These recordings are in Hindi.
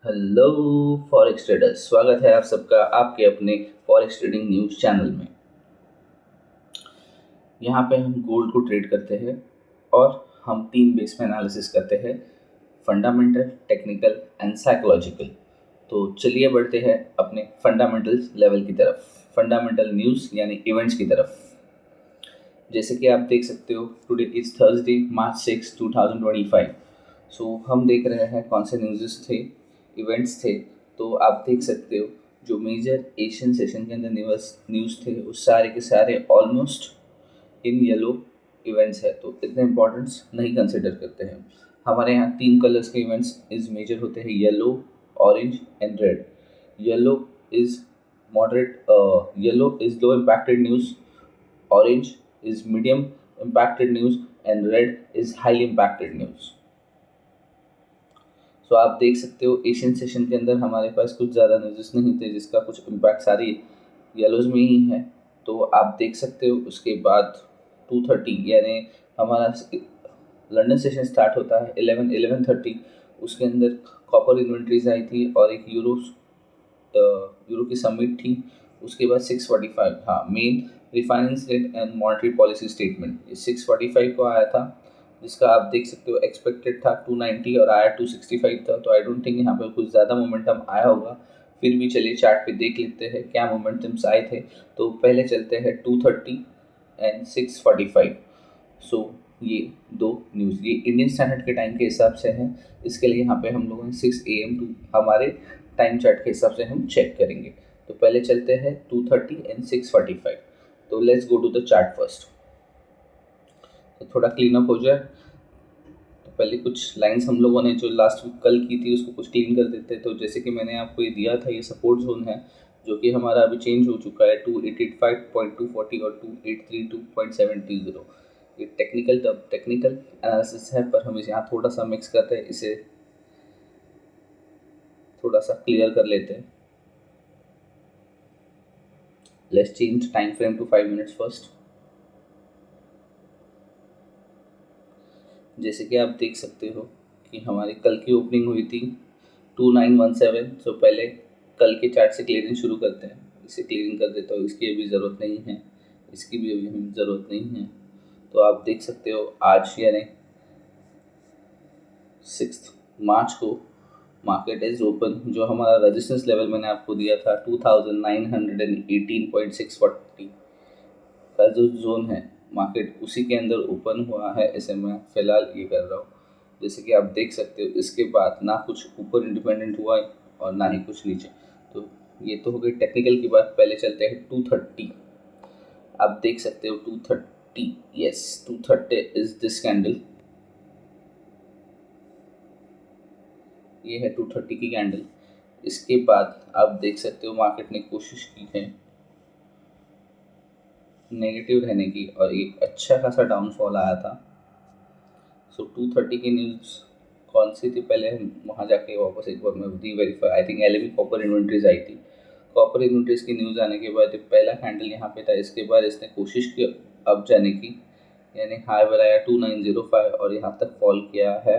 हेलो फॉरेक्स ट्रेडर्स, स्वागत है आप सबका आपके अपने फॉरेक्स ट्रेडिंग न्यूज़ चैनल में। यहाँ पे हम गोल्ड को ट्रेड करते हैं और हम तीन बेस में एनालिसिस करते हैं, फंडामेंटल, टेक्निकल एंड साइकोलॉजिकल। तो चलिए बढ़ते हैं अपने फंडामेंटल लेवल की तरफ, फंडामेंटल न्यूज़ यानी इवेंट्स की तरफ। जैसे कि आप देख सकते हो, टुडे इज़ थर्सडे मार्च 6 2025। सो हम देख रहे हैं कौन से न्यूज़ थे, इवेंट्स थे। तो आप देख सकते हो जो मेजर एशियन सेशन के अंदर न्यूज़ थे उस सारे के सारे ऑलमोस्ट इन येलो इवेंट्स है, तो इतने इम्पोर्टेंस नहीं कंसिडर करते हैं। हमारे यहाँ तीन कलर्स के इवेंट्स इज मेजर होते हैं, yellow, orange and red. Yellow is moderate, yellow is low impacted news, orange is medium impacted news and red is highly impacted news। सो आप देख सकते हो एशियन सेशन के अंदर हमारे पास कुछ ज़्यादा न्यूज़ नहीं थे जिसका कुछ इम्पैक्ट सारी येलोज में ही है। तो आप देख सकते हो उसके बाद 2:30 यानी हमारा लंदन सेशन स्टार्ट होता है 11:30। उसके अंदर कॉपर इन्वेंट्रीज आई थी और एक यूरो की समिट थी। उसके बाद 6:45, हाँ, main refinance rate and monetary policy statement, ये 6:45 को आया था, जिसका आप देख सकते हो एक्सपेक्टेड था 290 और आया 265 था। तो आई डोंट थिंक यहाँ पे कुछ ज़्यादा मोमेंटम आया होगा। फिर भी चलिए चार्ट पे देख लेते हैं क्या मोमेंटम्स आए थे। तो पहले चलते हैं 2:30 एंड 6:45। सो ये दो न्यूज़ ये इंडियन स्टैंडर्ड के टाइम के हिसाब से हैं। इसके लिए यहाँ पे हम लोगों ने 6 AM टू हमारे टाइम चार्ट के हिसाब से हम चेक करेंगे। तो पहले चलते हैं 2:30 एंड 6:45। तो let's go to the chart first. तो थोड़ा क्लीन अप हो जाए तो पहले कुछ लाइंस हम लोगों ने जो लास्ट वीक कल की थी उसको कुछ क्लीन कर देते हैं। तो जैसे कि मैंने आपको ये दिया था, ये सपोर्ट जोन है जो कि हमारा अभी चेंज हो चुका है 2885.240 और 2832.720। ये टेक्निकल एनालिसिस है, पर हम इसे यहाँ थोड़ा सा मिक्स करते हैं, इसे थोड़ा सा क्लियर कर लेते हैं। Let's change time frame to 5 minutes first. जैसे कि आप देख सकते हो कि हमारी कल की ओपनिंग हुई थी 2917। सो पहले कल के चार्ट से क्लियरिंग शुरू करते हैं। इसे क्लियरिंग कर देता हूँ, इसकी अभी ज़रूरत नहीं है, इसकी भी अभी हमें ज़रूरत नहीं है। तो आप देख सकते हो आज यानी 6 मार्च को मार्केट इज ओपन, जो हमारा रेजिस्टेंस लेवल मैंने आपको दिया था 2918.640 का जो जोन है, मार्केट उसी के अंदर ओपन हुआ है। इसे मैं फ़िलहाल ये कर रहा हूँ। जैसे कि आप देख सकते हो इसके बाद ना कुछ ऊपर इंडिपेंडेंट हुआ है और ना ही कुछ नीचे। तो ये तो हो गई टेक्निकल की बात। पहले चलते हैं 2:30। आप देख सकते हो 2:30, यस 2:30 इज दिस कैंडल, ये है 2:30 की कैंडल। इसके बाद आप देख सकते हो मार्केट ने कोशिश की है नेगेटिव रहने की और एक अच्छा खासा डाउनफॉल आया था। सो 2:30 की न्यूज़ कौन सी थी, पहले हम वहाँ जाके वापस एक बार मैं reverify, I think LME copper inventories आई थी। कॉपर इन्वेंट्रीज की न्यूज़ आने के बाद पहला कैंडल यहाँ पे था। इसके बाद इसने कोशिश की अप जाने की, यानी हाई बनाया 2905 और यहाँ तक फॉल किया है,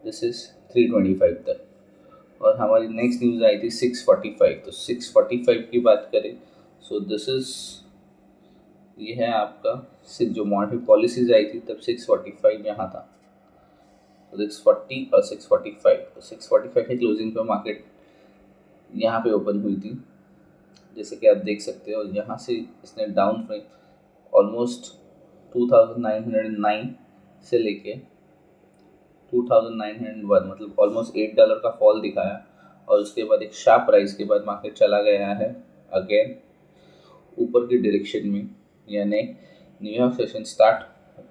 दिस इज़ 325 तक। और हमारी नेक्स्ट न्यूज़ आई थी 6:45। तो 6:45 की बात करें, सो दिस इज़, ये है आपका जो मॉनेटरी पॉलिसीज आई थी तब 6:45 यहाँ था। तो 640 और 6:45, तो 6:45 की क्लोजिंग पर मार्केट यहाँ पे ओपन हुई थी। जैसे कि आप देख सकते हो यहाँ से इसने डाउन फ्रेम ऑलमोस्ट 2909 से लेके 2901, मतलब ऑलमोस्ट $8 का फॉल दिखाया। और उसके बाद एक शार्प प्राइस के बाद मार्केट चला गया है अगेन ऊपर की डायरेक्शन में, यानी न्यूयॉर्क सेशन स्टार्ट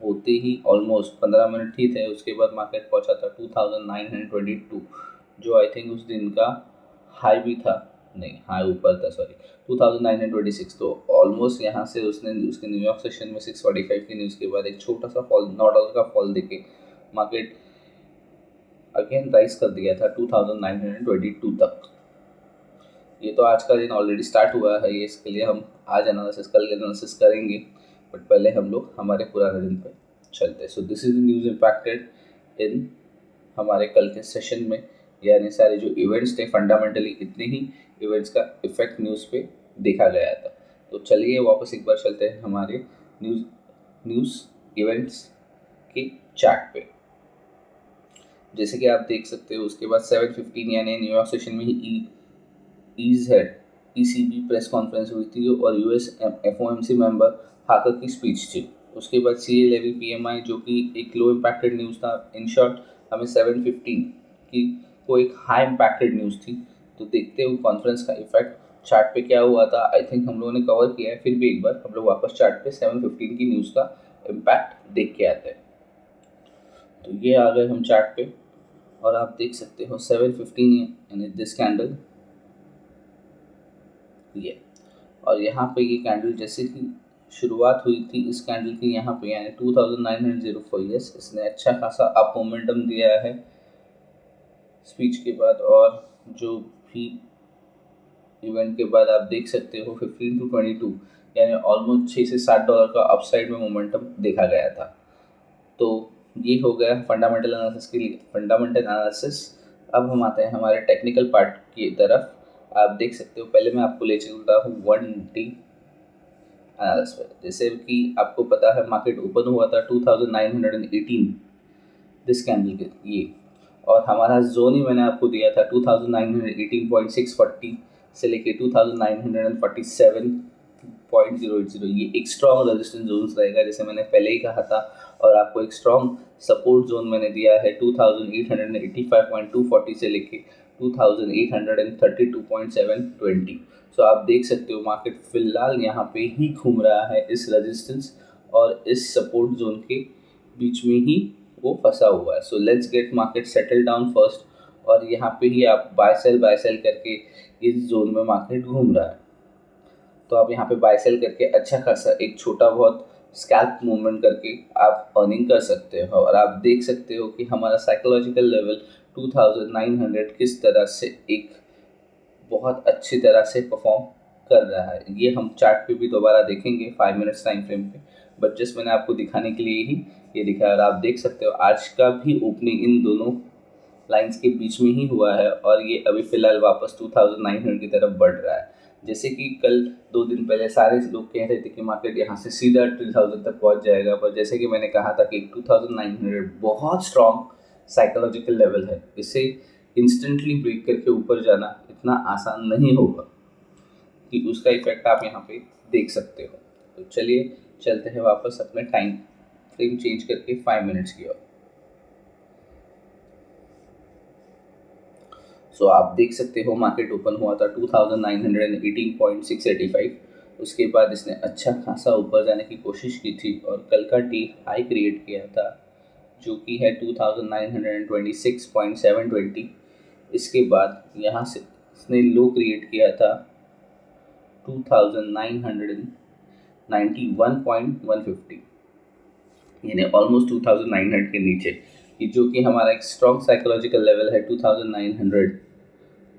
होते ही ऑलमोस्ट 15 मिनट ही थे, उसके बाद मार्केट पहुंचा था 2922, जो आई थिंक उस दिन का हाई भी था, नहीं हाई ऊपर था, सॉरी 2926। तो ऑलमोस्ट यहाँ से उसने उसके न्यूयॉर्क सेशन में 6:45 की न्यूज़ के बाद एक छोटा सा फॉल, $9 का फॉल देके मार्केट अगेन राइज कर दिया था 2922 तक। ये तो आज का दिन ऑलरेडी स्टार्ट हुआ है, ये इसके लिए हम आज एनालिसिस, कल एनालिसिस करेंगे, बट पहले हम लोग हमारे पुराने दिन पे चलते हैं। So this is the news impacted इन हमारे कल के सेशन में, यानी सारे जो इवेंट्स थे फंडामेंटली इतने ही इवेंट्स का इफेक्ट न्यूज़ पे देखा गया था। तो चलिए वापस एक बार चलते हैं हमारे न्यूज़ इवेंट्स के चार्ट पे। जैसे कि आप देख सकते हो उसके बाद 7:15 यानी न्यूयॉर्क सेशन में ही ईसीबी प्रेस कॉन्फ्रेंस हुई थी और यूएस एफओएमसी मेंबर हाकर की स्पीच थी। उसके बाद सीए लेवल पीएमआई जो कि एक लो इम्पैक्टेड न्यूज़ था। इन शॉर्ट हमें 7:15 की वो एक हाई इम्पैक्टेड न्यूज़ थी। तो देखते हुए कॉन्फ्रेंस का इफेक्ट चार्ट पे क्या हुआ था, आई थिंक हम लोगों ने कवर किया है। फिर भी एक बार हम लोग वापस चार्ट पे 7:15 की न्यूज़ का इम्पैक्ट देख के आते हैं। तो ये आ गए हम चार्ट पे और आप देख सकते हो 7:15 यानी दिस कैंडल ये, और यहाँ पे ये कैंडल जैसे कि शुरुआत हुई थी इस कैंडल की यहाँ पे यानी 2904 ईयर्स, इसने अच्छा खासा अप मोमेंटम दिया है स्पीच के बाद। और जो भी इवेंट के बाद आप देख सकते हो 15 to 22 यानी ऑलमोस्ट 6 से $7 का अपसाइड में मोमेंटम देखा गया था। तो ये हो गया फंडामेंटल एनालिसिस के लिए फंडामेंटल एनालिसिस। अब हम आते हैं हमारे टेक्निकल पार्ट की तरफ। आप देख सकते हो पहले मैं आपको ले चलता हूँ 1D एनालिसिस पर। जैसे कि आपको पता है मार्केट ओपन हुआ था 2918 दिस कैंडल के ये, और हमारा जोन ही मैंने आपको दिया था 2918.640 से लेके 2947.080। ये एक स्ट्रॉन्ग रेजिस्टेंस जोन रहेगा जैसे मैंने पहले ही कहा था। और आपको एक स्ट्रॉन्ग सपोर्ट जोन मैंने दिया है 2885.240 से लेके 2832.720। सो आप देख सकते हो मार्केट फिलहाल यहाँ पे ही घूम रहा है इस रेजिस्टेंस और इस सपोर्ट जोन के बीच में ही वो फंसा हुआ है। So let's get market settle down first, और यहाँ पे ही आप बाय सेल करके इस जोन में मार्केट घूम रहा है। तो आप यहाँ पे बाय सेल करके अच्छा खासा एक छोटा बहुत स्कैल्प मूवमेंट करके आप अर्निंग कर सकते हो। और आप देख सकते हो कि हमारा साइकोलॉजिकल लेवल 2900 किस तरह से एक बहुत अच्छी तरह से परफॉर्म कर रहा है। ये हम चार्ट पे भी दोबारा देखेंगे 5 मिनट्स टाइम फ्रेम पे, बट जस्ट मैंने आपको दिखाने के लिए ही ये दिखाया। और आप देख सकते हो आज का भी ओपनिंग इन दोनों लाइंस के बीच में ही हुआ है और ये अभी फ़िलहाल वापस 2900 की तरफ बढ़ रहा है। जैसे कि कल 2 दिन पहले सारे लोग कह रहे थे कि मार्केट यहाँ से सीधा 3000 तक पहुँच जाएगा, पर जैसे कि मैंने कहा था कि 2900 बहुत स्ट्रॉन्ग साइकोलॉजिकल लेवल है। इसे इंस्टेंटली ब्रेक करके ऊपर जाना इतना आसान नहीं होगा कि उसका इफेक्ट आप यहाँ पे देख सकते हो। तो चलिए चलते हैं वापस अपने टाइम फ्रेम चेंज करके 5 मिनट्स की ओर। सो आप देख सकते हो मार्केट ओपन हुआ था 2918.685। उसके बाद इसने अच्छा खासा ऊपर जाने की कोशिश की थी और कल का डी हाई क्रिएट किया था जो कि है 2926.720। इसके बाद यहाँ से इसने लो क्रिएट किया था 2991.150 यानी ऑलमोस्ट 2900 के नीचे, कि जो कि हमारा एक स्ट्रॉन्ग साइकोलॉजिकल लेवल है 2900,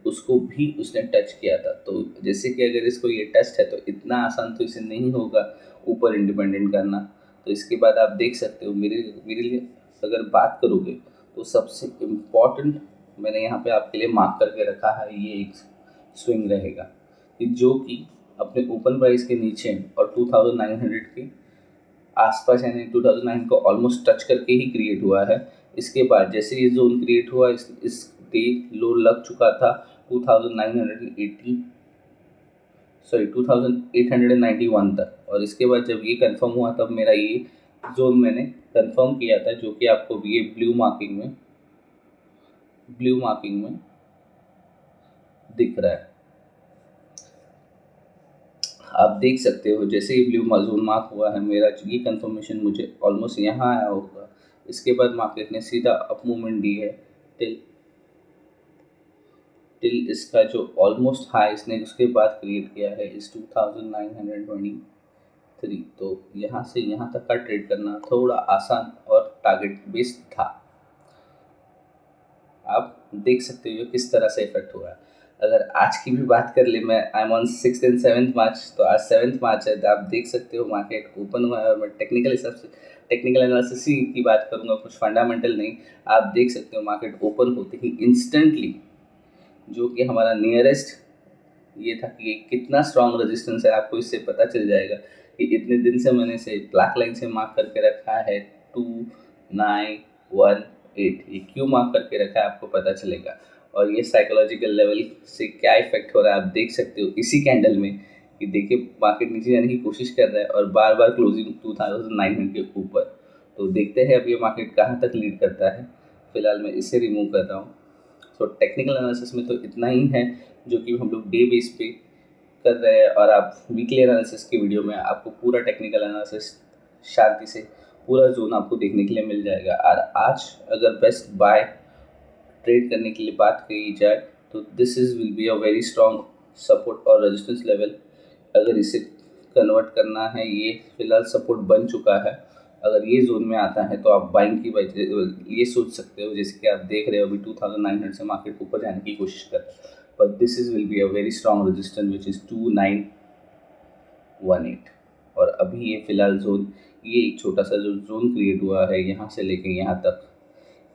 उसको भी उसने टच किया था। तो जैसे कि अगर इसको ये टेस्ट है तो इतना आसान तो इसे नहीं होगा ऊपर इंडिपेंडेंट करना। तो इसके बाद आप देख सकते हो मेरे लिए अगर बात करोगे तो सबसे इम्पॉर्टेंट मैंने यहाँ पे आपके लिए मार्क करके रखा है, ये एक स्विंग रहेगा कि जो कि अपने ओपन प्राइस के नीचे और 2900 के आसपास यानी 2009 को ऑलमोस्ट टच करके ही क्रिएट हुआ है। इसके बाद जैसे ये जोन क्रिएट हुआ इस डे लो लग चुका था 2891 तक, और इसके बाद जब ये कंफर्म हुआ तब मेरा ये जोन मैंने कंफर्म किया था जो कि आपको ये ब्लू मार्किंग में दिख रहा है। आप देख सकते हो जैसे ही ब्लू जोन मार्क हुआ है मेरा ये कंफर्मेशन मुझे ऑलमोस्ट यहाँ आया होगा। इसके बाद मार्केट ने सीधा अप मूवमेंट दी है टिल इसका जो ऑलमोस्ट हाई इसने उसके बाद क्रिएट किया है इस 2923। तो यहाँ से यहाँ तक का ट्रेड करना थोड़ा आसान और टारगेट बेस्ड था। आप देख सकते हो किस तरह से इफेक्ट हुआ है। अगर आज की भी बात कर ले, मैं I am on 6th and 7th मार्च, तो आज 7th मार्च है। तो आप देख सकते हो मार्केट ओपन हुआ है और मैं टेक्निकल हिसाब से टेक्निकल एनालिसिस ही की बात करूँगा, कुछ फंडामेंटल नहीं। आप देख सकते हो मार्केट ओपन होते ही इंस्टेंटली जो कि हमारा नियरेस्ट ये था कि कितना स्ट्रॉन्ग रेजिस्टेंस है, आपको इससे पता चल जाएगा कि इतने दिन से मैंने इसे ब्लैक लाइन से मार्क करके रखा है 2918। ये क्यों मार्क करके रखा है आपको पता चलेगा। और ये साइकोलॉजिकल लेवल से क्या इफेक्ट हो रहा है आप देख सकते हो इसी कैंडल में कि देखिए मार्केट नीचे जाने की कोशिश कर रहा है और बार बार क्लोजिंग 2900 के ऊपर। तो देखते हैं अब ये मार्केट कहाँ तक लीड करता है। फिलहाल मैं इसे रिमूव कर रहा हूँ। सो टेक्निकल एनालिसिस में तो इतना ही है जो कि हम लोग डे बेस पे कर रहे हैं, और आप वीकली एनालिसिस की वीडियो में आपको पूरा टेक्निकल एनालिसिस शांति से पूरा जोन आपको देखने के लिए मिल जाएगा। और आज अगर बेस्ट बाय ट्रेड करने के लिए बात की जाए तो this is will be a very strong support और रेजिस्टेंस लेवल। अगर इसे कन्वर्ट करना है, ये फिलहाल सपोर्ट बन चुका है, अगर ये जोन में आता है तो आप बाइंग की वजह ये सोच सकते हो, जैसे कि आप देख रहे हो अभी 2900 से मार्केट ऊपर जाने की कोशिश कर रहा है, but this is will be a very strong resistance which is 2918। और अभी ये फिलहाल जोन, ये एक छोटा सा जो जोन क्रिएट हुआ है यहाँ से लेके यहाँ तक,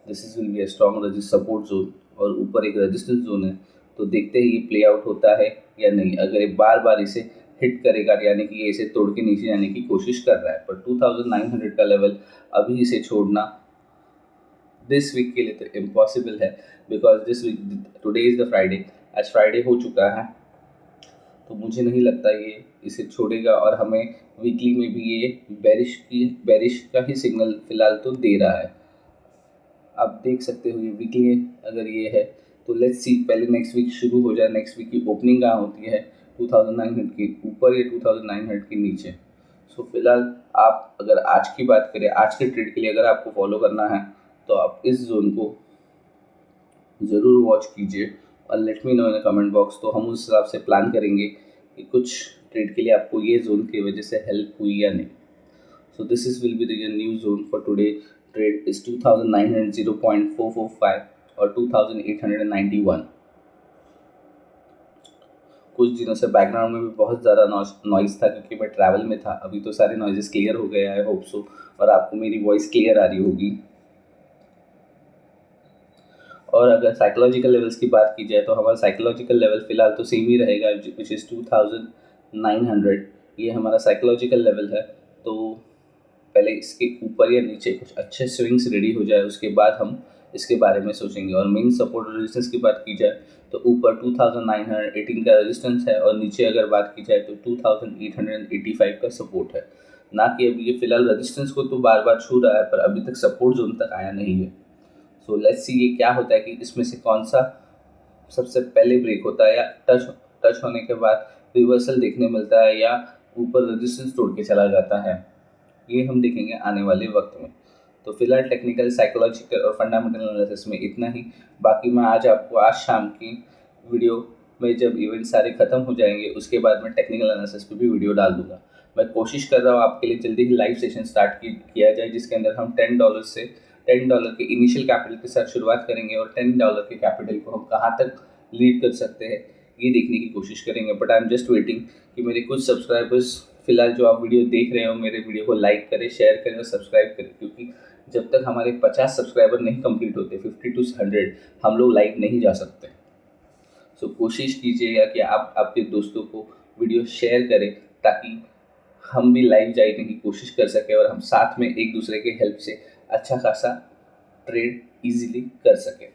this is will be a strong support zone और ऊपर एक रेजिस्टेंस जोन है। तो देखते हैं ये प्ले आउट होता है या नहीं। अगर ये बार बार इसे हिट करेगा यानी कि ये इसे तोड़ के नीचे जाने की कोशिश कर रहा है, पर 2900 का लेवल अभी इसे छोड़ना दिस वीक के लिए तो इम्पॉसिबल है, because this week today is the Friday, आज फ्राइडे हो चुका है, तो मुझे नहीं लगता ये इसे छोड़ेगा। और हमें वीकली में भी ये बेरिश का ही सिग्नल फिलहाल तो दे रहा है। आप देख सकते हो ये वीकली अगर ये है तो लेट्स सी पहले नेक्स्ट वीक शुरू हो जाए, नेक्स्ट वीक की ओपनिंग कहाँ होती है 2900 के ऊपर या 2900 के नीचे। सो फिलहाल आप अगर आज की बात करें, आज के ट्रेड के लिए अगर आपको फॉलो करना है तो आप इस जोन को ज़रूर वॉच कीजिए और let me know in comment box, तो हम उस हिसाब से प्लान करेंगे कि कुछ ट्रेड के लिए आपको ये जोन की वजह से हेल्प हुई या नहीं। So this is will be the new zone for today. Trade is 2900.445 और 2891। कुछ दिनों से बैकग्राउंड में भी बहुत ज़्यादा नॉइज़ था क्योंकि मैं ट्रैवल में था। अभी तो सारे नॉइजेस क्लियर हो गए, आई होप सो, और आपको मेरी वॉइस क्लियर आ रही होगी। और अगर साइकोलॉजिकल लेवल्स की बात की जाए तो हमारा साइकोलॉजिकल लेवल फिलहाल तो सेम ही रहेगा विच इज़ 2900। ये हमारा साइकोलॉजिकल लेवल है। तो पहले इसके ऊपर या नीचे कुछ अच्छे स्विंग्स रेडी हो जाए उसके बाद हम इसके बारे में सोचेंगे। और मेन सपोर्ट रेजिस्टेंस की बात की जाए तो ऊपर 2918 का रेजिस्टेंस है और नीचे अगर बात की जाए तो 2885 का सपोर्ट है। ना कि अभी ये फिलहाल रेजिस्टेंस को तो बार बार छू रहा है पर अभी तक सपोर्ट जोन तक आया नहीं है। सो लेट्स सी ये क्या होता है कि इसमें से कौन सा सबसे पहले ब्रेक होता है या टच होने के बाद रिवर्सल देखने मिलता है या ऊपर रेजिस्टेंस तोड़ के चला जाता है, ये हम देखेंगे आने वाले वक्त में। तो फिलहाल टेक्निकल, साइकोलॉजिकल और फंडामेंटल एनालिसिस में इतना ही। बाकी मैं आज शाम की वीडियो में जब इवेंट सारे ख़त्म हो जाएंगे उसके बाद मैं टेक्निकल एनालिसिस पे भी वीडियो डाल दूंगा। मैं कोशिश कर रहा हूँ आपके लिए जल्दी ही लाइव सेशन स्टार्ट किया जाए जिसके अंदर हम $10 के इनिशियल कैपिटल के साथ शुरुआत करेंगे और $10 के कैपिटल को हम कहाँ तक लीड कर सकते हैं ये देखने की कोशिश करेंगे। But I am just waiting कि मेरे कुछ सब्सक्राइबर्स, फिलहाल जो आप वीडियो देख रहे हो, मेरे वीडियो को लाइक करें, शेयर करें और सब्सक्राइब करें, क्योंकि जब तक हमारे 50 सब्सक्राइबर नहीं कंप्लीट होते 50 to 100 हम लोग लाइव नहीं जा सकते। सो कोशिश कीजिएगा कि आप आपके दोस्तों को वीडियो शेयर करें ताकि हम भी लाइव जाने की कोशिश कर सकें और हम साथ में एक दूसरे के हेल्प से अच्छा खासा ट्रेड इजीली कर सकें।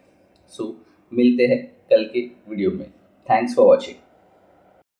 सो मिलते हैं कल के वीडियो में। Thanks for watching.